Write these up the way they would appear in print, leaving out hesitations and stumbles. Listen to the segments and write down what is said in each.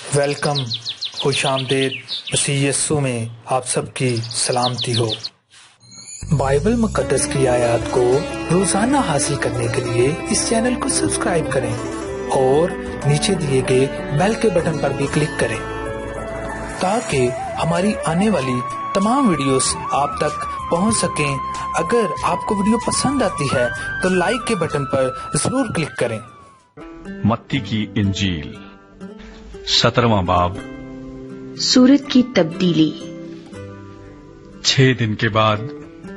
Welcome, خوش آمدید۔ مسیح یسوع میں آپ سب کی سلامتی ہو۔ بائبل مقدس کی آیات کو روزانہ حاصل کرنے کے لیے اس چینل کو سبسکرائب کریں اور نیچے دیے گئے بیل کے بٹن پر بھی کلک کریں تاکہ ہماری آنے والی تمام ویڈیوز آپ تک پہنچ سکیں۔ اگر آپ کو ویڈیو پسند آتی ہے تو لائک کے بٹن پر ضرور کلک کریں۔ متی کی انجیل 17واں باب۔ سورت کی تبدیلی۔ 6 دن کے بعد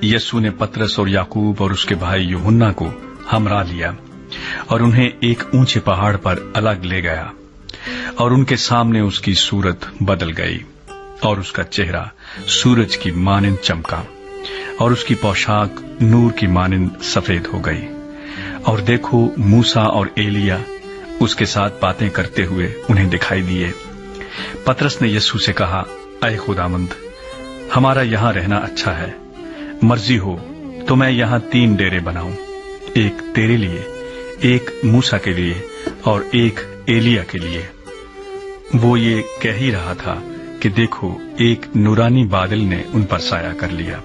یسوع نے پترس اور یعقوب اور اس کے بھائی یوحنا کو ہمراہ لیا اور انہیں ایک اونچے پہاڑ پر الگ لے گیا، اور ان کے سامنے اس کی صورت بدل گئی، اور اس کا چہرہ سورج کی مانند چمکا، اور اس کی پوشاک نور کی مانند سفید ہو گئی۔ اور دیکھو، موسیٰ اور ایلیا اس کے ساتھ باتیں کرتے ہوئے انہیں دکھائی دیے۔ پترس نے یسوع سے کہا، اے خداوند، ہمارا یہاں رہنا اچھا ہے۔ مرضی ہو تو میں یہاں 3 ڈیرے بناؤں، ایک تیرے لیے، ایک موسیٰ کے لیے اور ایک ایلیا کے لیے۔ وہ یہ کہہ ہی رہا تھا کہ دیکھو، ایک نورانی بادل نے ان پر سایہ کر لیا،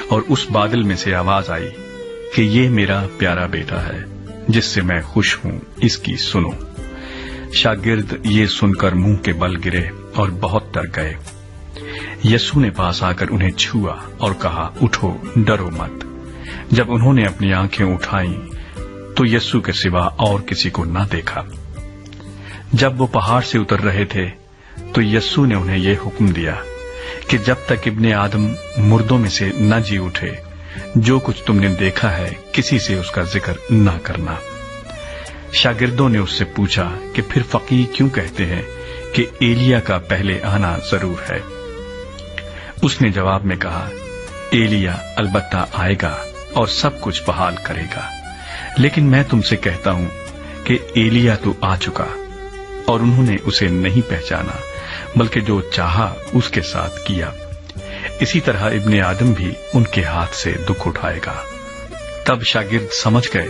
اور اس بادل میں سے آواز آئی کہ یہ میرا پیارا بیٹا ہے جس سے میں خوش ہوں، اس کی سنو۔ شاگرد یہ سن کر منہ کے بل گرے اور بہت ڈر گئے۔ یسوع نے پاس آ کر انہیں چھوا اور کہا، اٹھو، ڈرو مت۔ جب انہوں نے اپنی آنکھیں اٹھائیں تو یسوع کے سوا اور کسی کو نہ دیکھا۔ جب وہ پہاڑ سے اتر رہے تھے تو یسوع نے انہیں یہ حکم دیا کہ جب تک ابن آدم مردوں میں سے نہ جی اٹھے، جو کچھ تم نے دیکھا ہے کسی سے اس کا ذکر نہ کرنا۔ شاگردوں نے اس سے پوچھا کہ پھر فقیہ کیوں کہتے ہیں کہ ایلیا کا پہلے آنا ضرور ہے؟ اس نے جواب میں کہا، ایلیا البتہ آئے گا اور سب کچھ بحال کرے گا، لیکن میں تم سے کہتا ہوں کہ ایلیا تو آ چکا اور انہوں نے اسے نہیں پہچانا، بلکہ جو چاہا اس کے ساتھ کیا۔ اسی طرح ابن آدم بھی ان کے ہاتھ سے دکھ اٹھائے گا۔ تب شاگرد سمجھ گئے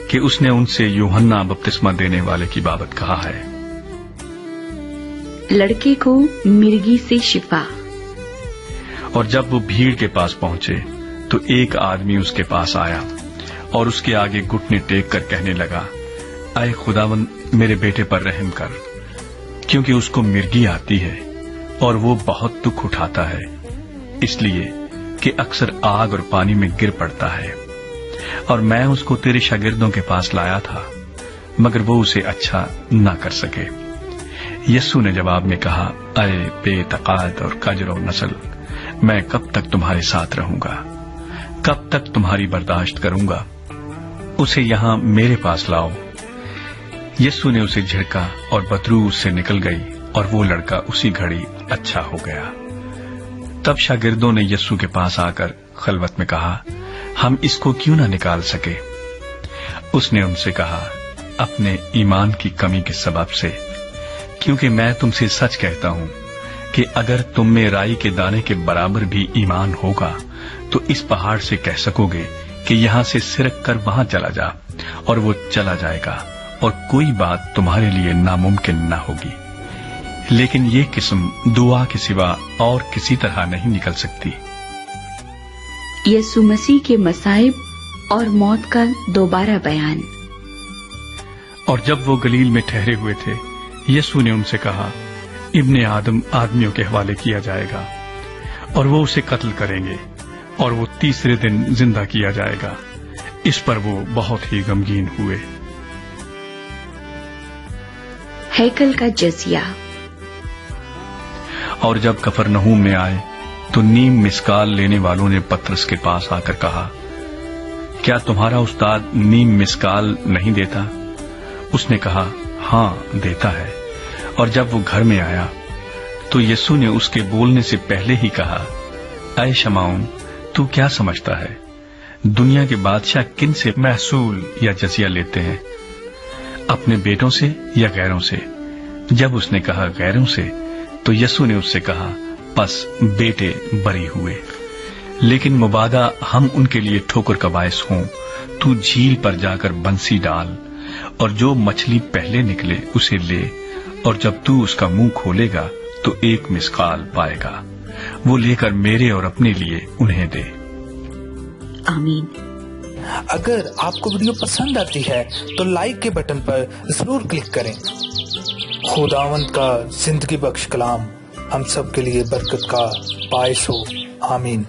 کہ اس نے ان سے یوحنا بپتسمہ دینے والے کی بابت کہا ہے۔ لڑکے کو مرگی سے شفا۔ اور جب وہ بھیڑ کے پاس پہنچے تو ایک آدمی اس کے پاس آیا اور اس کے آگے گھٹنے ٹیک کر کہنے لگا، اے خداوند، میرے بیٹے پر رحم کر، کیونکہ اس کو مرگی آتی ہے اور وہ بہت دکھ اٹھاتا ہے، اس لیے کہ اکثر آگ اور پانی میں گر پڑتا ہے۔ اور میں اس کو تیرے شاگردوں کے پاس لایا تھا، مگر وہ اسے اچھا نہ کر سکے۔ یسوع نے جواب میں کہا، اے بے تقاعد اور کجرو نسل، میں کب تک تمہارے ساتھ رہوں گا؟ کب تک تمہاری برداشت کروں گا؟ اسے یہاں میرے پاس لاؤ۔ یسوع نے اسے جھڑکا اور بدبو اس سے نکل گئی، اور وہ لڑکا اسی گھڑی اچھا ہو گیا۔ تب شاگردوں نے یسوع کے پاس آ کر خلوت میں کہا، ہم اس کو کیوں نہ نکال سکے؟ اس نے ان سے کہا، اپنے ایمان کی کمی کے سبب سے، کیونکہ میں تم سے سچ کہتا ہوں کہ اگر تم میں رائی کے دانے کے برابر بھی ایمان ہوگا تو اس پہاڑ سے کہہ سکو گے کہ یہاں سے سرک کر وہاں چلا جا، اور وہ چلا جائے گا، اور کوئی بات تمہارے لیے ناممکن نہ ہوگی۔ لیکن یہ قسم دعا کے سوا اور کسی طرح نہیں نکل سکتی۔ یسوع مسیح کے مصائب اور موت کا دوبارہ بیان۔ اور جب وہ گلیل میں ٹھہرے ہوئے تھے، یسوع نے ان سے کہا، ابن آدم آدمیوں کے حوالے کیا جائے گا، اور وہ اسے قتل کریں گے، اور وہ تیسرے دن زندہ کیا جائے گا۔ اس پر وہ بہت ہی غمگین ہوئے۔ ہیکل کا جزیہ۔ اور جب کفرنہوم میں آئے تو نیم مسکال لینے والوں نے پترس کے پاس آ کر کہا، کیا تمہارا استاد نیم مسکال نہیں دیتا؟ اس نے کہا، ہاں دیتا ہے۔ اور جب وہ گھر میں آیا تو یسوع نے اس کے بولنے سے پہلے ہی کہا، اے شمعون، تو کیا سمجھتا ہے؟ دنیا کے بادشاہ کن سے محصول یا جزیہ لیتے ہیں؟ اپنے بیٹوں سے یا غیروں سے؟ جب اس نے کہا غیروں سے تو یسوع نے اس سے کہا، پس بیٹے بری ہوئے۔ لیکن مبادا ہم ان کے لیے ٹھوکر کا باعث ہوں، تو جھیل پر جا کر بنسی ڈال، اور جو مچھلی پہلے نکلے اسے لے، اور جب تو اس کا منہ کھولے گا تو ایک مسقال پائے گا، وہ لے کر میرے اور اپنے لیے انہیں دے۔ آمین۔ اگر آپ کو ویڈیو پسند آتی ہے تو لائک کے بٹن پر ضرور کلک کریں۔ خداوند کا زندگی بخش کلام ہم سب کے لیے برکت کا باعث ہو۔ آمین۔